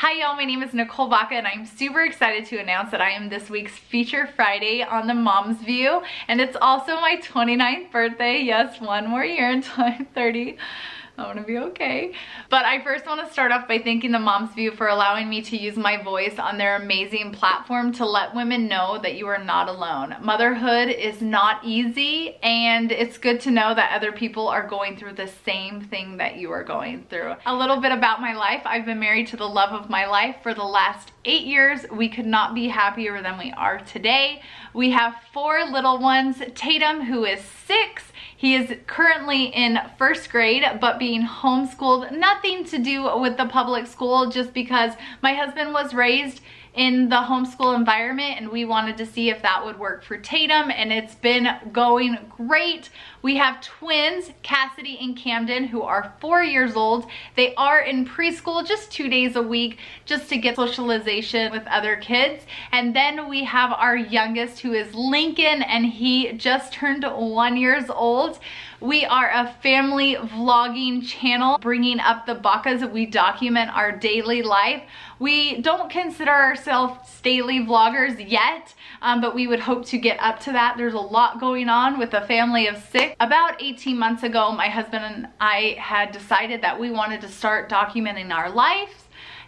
Hi y'all, my name is Nicole Baca and I'm super excited to announce that I am this week's Feature Friday on the Mom's View, and it's also my 29th birthday. Yes, one more year until I'm 30. I want to be okay. But I first want to start off by thanking the Mom's View for allowing me to use my voice on their amazing platform to let women know that you are not alone. Motherhood is not easy, and it's good to know that other people are going through the same thing that you are going through. A little bit about my life. I've been married to the love of my life for the last 8 years. We could not be happier than we are today. We have 4 little ones. Tatum, who is 6. He is currently in 1st grade, but being homeschooled, nothing to do with the public school, just because my husband was raised in the homeschool environment and we wanted to see if that would work for Tatum, and it's been going great. We have twins, Cassidy and Camden, who are 4 years old. They are in preschool just 2 days a week just to get socialization with other kids. And then we have our youngest, who is Lincoln, and he just turned 1 year old. We are a family vlogging channel bringing up the Bacas. We document our daily life. We don't consider ourselves daily vloggers yet, but we would hope to get up to that. There's a lot going on with a family of 6. About 18 months ago, my husband and I had decided that we wanted to start documenting our lives.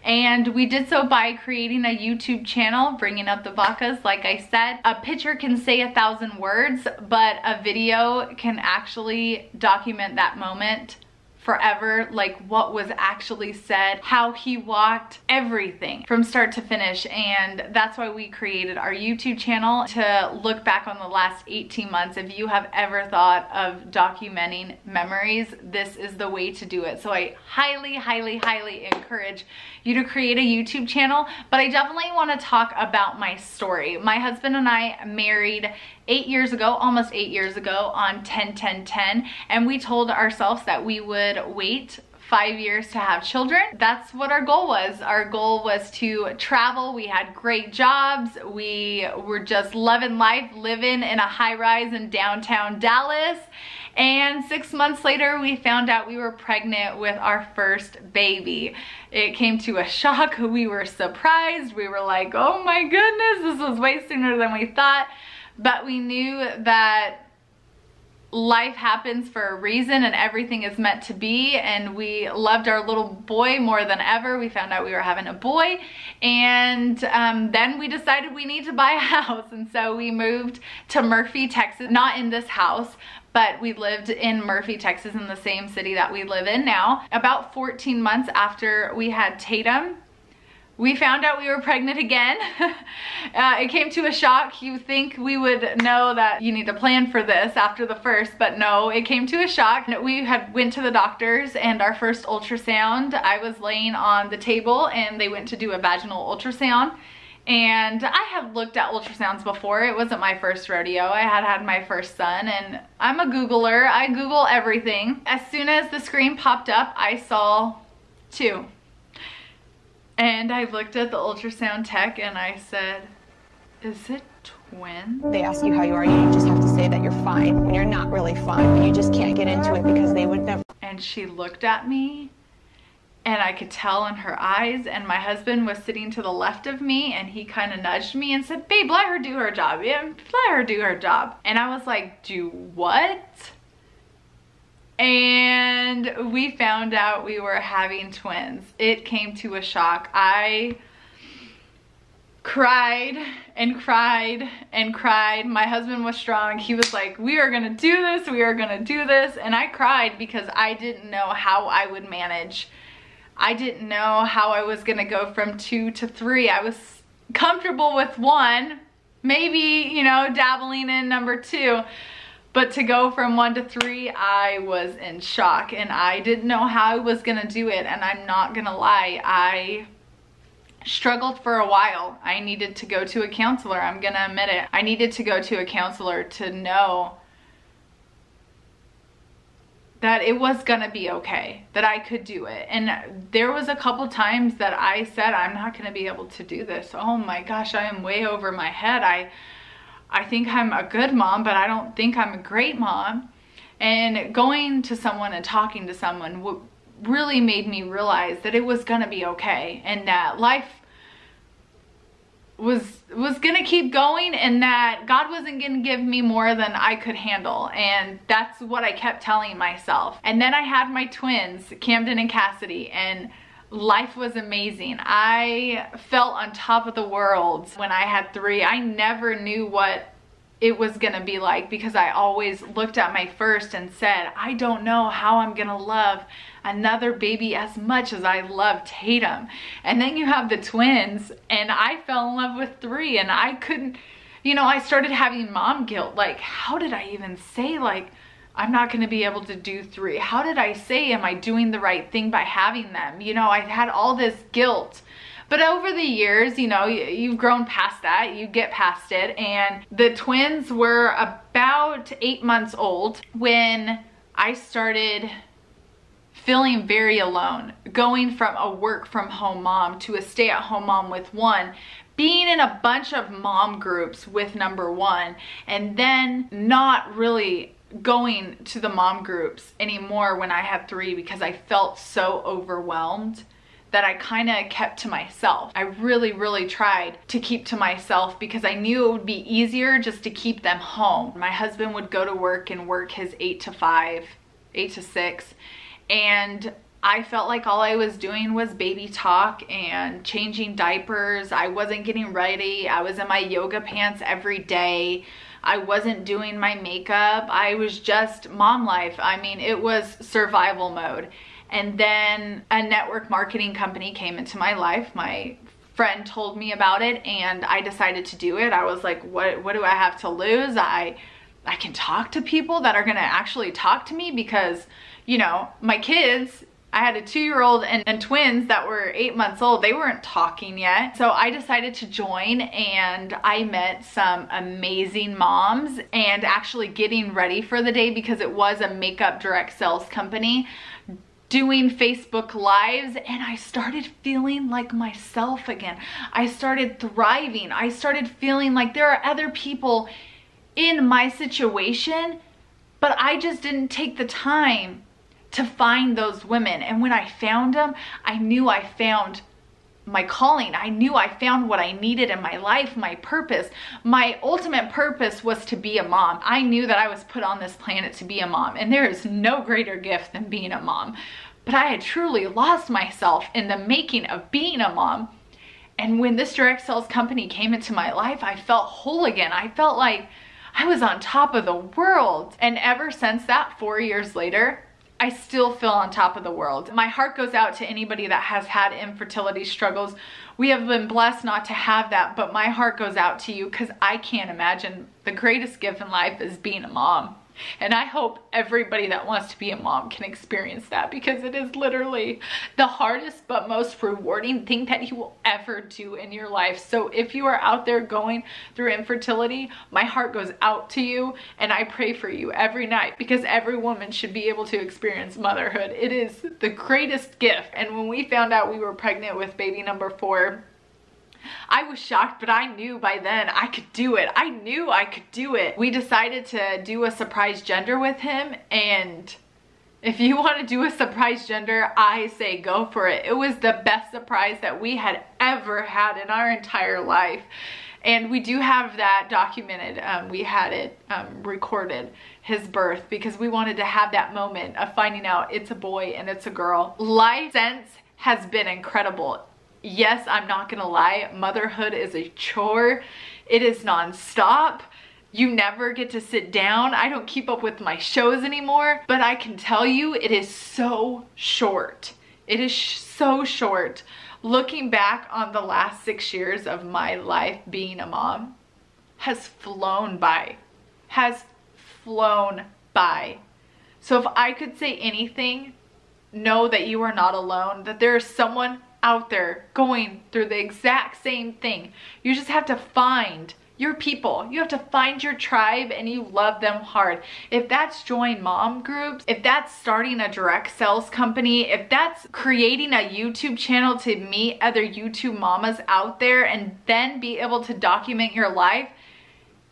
And we did so by creating a YouTube channel, bringing up the Bacas. Like I said, a picture can say 1,000 words, but a video can actually document that moment forever, like what was actually said, how he walked, everything from start to finish. And that's why we created our YouTube channel, to look back on the last 18 months. If you have ever thought of documenting memories, this is the way to do it. So I highly, highly, highly encourage you to create a YouTube channel. But I definitely want to talk about my story. My husband and I married 8 years ago, almost 8 years ago, on 10-10-10, and we told ourselves that we would wait 5 years to have children. That's what our goal was. Our goal was to travel. We had great jobs. We were just loving life, living in a high-rise in downtown Dallas. And 6 months later, we found out we were pregnant with our first baby. It came to a shock. We were surprised. We were like, oh my goodness, this was way sooner than we thought. But we knew that life happens for a reason and everything is meant to be, and we loved our little boy more than ever. We found out we were having a boy, and then we decided we need to buy a house, and so we moved to Murphy, Texas. Not in this house, but we lived in Murphy, Texas, in the same city that we live in now. About 14 months after we had Tatum, we found out we were pregnant again. It came to a shock. You think we would know that you need to plan for this after the first, but no, it came to a shock. We had went to the doctors, and our first ultrasound, I was laying on the table and they went to do a vaginal ultrasound. And I have looked at ultrasounds before. It wasn't my first rodeo. I had had my first son, and I'm a Googler. I Google everything. As soon as the screen popped up, I saw 2. And I looked at the ultrasound tech and I said, is it twin? They ask you how you are, you just have to say that you're fine when you're not really fine, but you just can't get into it because they would never. And she looked at me, and I could tell in her eyes, and my husband was sitting to the left of me, and he kind of nudged me and said, babe, let her do her job. Yeah, let her do her job. And I was like, do what? And we found out we were having twins. It came to a shock. I cried and cried and cried. My husband was strong. He was like, we are gonna do this, we are gonna do this. And I cried because I didn't know how I would manage. I didn't know how I was gonna go from 2 to 3. I was comfortable with 1, maybe, you know, dabbling in number 2. But to go from 1 to 3, I was in shock, and I didn't know how I was gonna do it. And I'm not gonna lie, I struggled for a while. I needed to go to a counselor, I'm gonna admit it. I needed to go to a counselor to know that it was gonna be okay, that I could do it. And there was a couple times that I said, I'm not gonna be able to do this. Oh my gosh, I am way over my head. I think I'm a good mom, but I don't think I'm a great mom. And going to someone and talking to someone really made me realize that it was gonna be okay, and that life was gonna keep going, and that God wasn't gonna give me more than I could handle. And that's what I kept telling myself. And then I had my twins, Camden and Cassidy, and life was amazing. I felt on top of the world when I had 3. I never knew what it was gonna be like, because I always looked at my first and said, I don't know how I'm gonna love another baby as much as I loved Tatum. And then you have the twins, and I fell in love with 3, and I couldn't, you know, I started having mom guilt. Like, how did I even say, like, I'm not gonna be able to do 3? How did I say, am I doing the right thing by having them? You know, I had all this guilt. But over the years, you know, you've grown past that, you get past it. And the twins were about 8 months old when I started feeling very alone, going from a work from home mom to a stay at home mom with 1, being in a bunch of mom groups with number 1, and then not really going to the mom groups anymore when I had 3, because I felt so overwhelmed that I kind of kept to myself. I really tried to keep to myself, because I knew it would be easier just to keep them home. My husband would go to work and work his 8 to 5, 8 to 6, and I felt like all I was doing was baby talk and changing diapers. I wasn't getting ready. I was in my yoga pants every day. I wasn't doing my makeup. I was just mom life. I mean, it was survival mode. And then a network marketing company came into my life. My friend told me about it, and I decided to do it. I was like, what do I have to lose? I can talk to people that are gonna actually talk to me, because, you know, my kids, I had a 2-year-old and twins that were 8 months old. They weren't talking yet. So I decided to join, and I met some amazing moms, and actually getting ready for the day, because it was a makeup direct sales company, doing Facebook Lives, and I started feeling like myself again. I started thriving. I started feeling like there are other people in my situation, but I just didn't take the time to find those women. And when I found them, I knew I found my calling. I knew I found what I needed in my life, my purpose. My ultimate purpose was to be a mom. I knew that I was put on this planet to be a mom, and there is no greater gift than being a mom. But I had truly lost myself in the making of being a mom. And when this direct sales company came into my life, I felt whole again. I felt like I was on top of the world. And ever since that, 4 years later, I still feel on top of the world. My heart goes out to anybody that has had infertility struggles. We have been blessed not to have that, but my heart goes out to you, because I can't imagine the greatest gift in life is being a mom. And I hope everybody that wants to be a mom can experience that, because it is literally the hardest but most rewarding thing that you will ever do in your life. So if you are out there going through infertility, my heart goes out to you, and I pray for you every night, because every woman should be able to experience motherhood. It is the greatest gift. And when we found out we were pregnant with baby number 4, I was shocked, but I knew by then I could do it. I knew I could do it. We decided to do a surprise gender with him, and if you want to do a surprise gender, I say go for it. It was the best surprise that we had ever had in our entire life. And we do have that documented. We had it recorded, his birth, because we wanted to have that moment of finding out it's a boy and it's a girl. Life since has been incredible. Yes, I'm not gonna lie, motherhood is a chore. It is nonstop. You never get to sit down. I don't keep up with my shows anymore, but I can tell you it is so short. It is so short. Looking back on the last 6 years of my life being a mom has flown by, So if I could say anything, know that you are not alone, that there is someone out there going through the exact same thing. You just have to find your people. You have to find your tribe, and you love them hard. If that's join mom groups, if that's starting a direct sales company, if that's creating a YouTube channel to meet other YouTube mamas out there and then be able to document your life,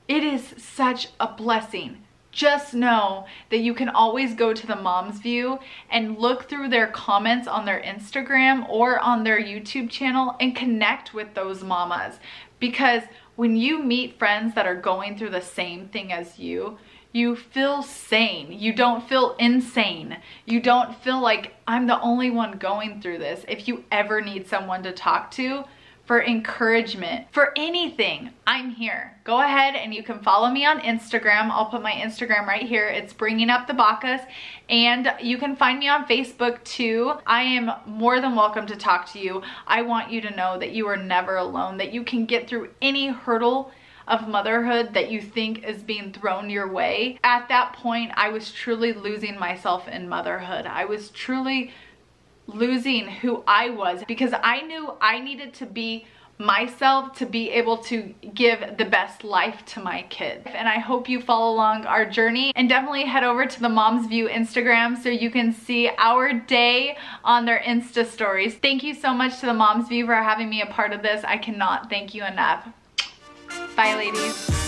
it is such a blessing. just know that you can always go to the Mom's View and look through their comments on their Instagram or on their YouTube channel and connect with those mamas. Because when you meet friends that are going through the same thing as you feel sane. You don't feel insane. You don't feel like I'm the only one going through this. If you ever need someone to talk to for encouragement, for anything, I'm here. Go ahead and you can follow me on Instagram. I'll put my Instagram right here. It's Bringing Up the Bacchus. And you can find me on Facebook too. I am more than welcome to talk to you. I want you to know that you are never alone, that you can get through any hurdle of motherhood that you think is being thrown your way. At that point, I was truly losing myself in motherhood. I was truly losing who I was, because I knew I needed to be myself to be able to give the best life to my kids. And I hope you follow along our journey, and definitely head over to the Mom's View Instagram so you can see our day on their Insta stories. Thank you so much to the Mom's View for having me a part of this. I cannot thank you enough. Bye, ladies.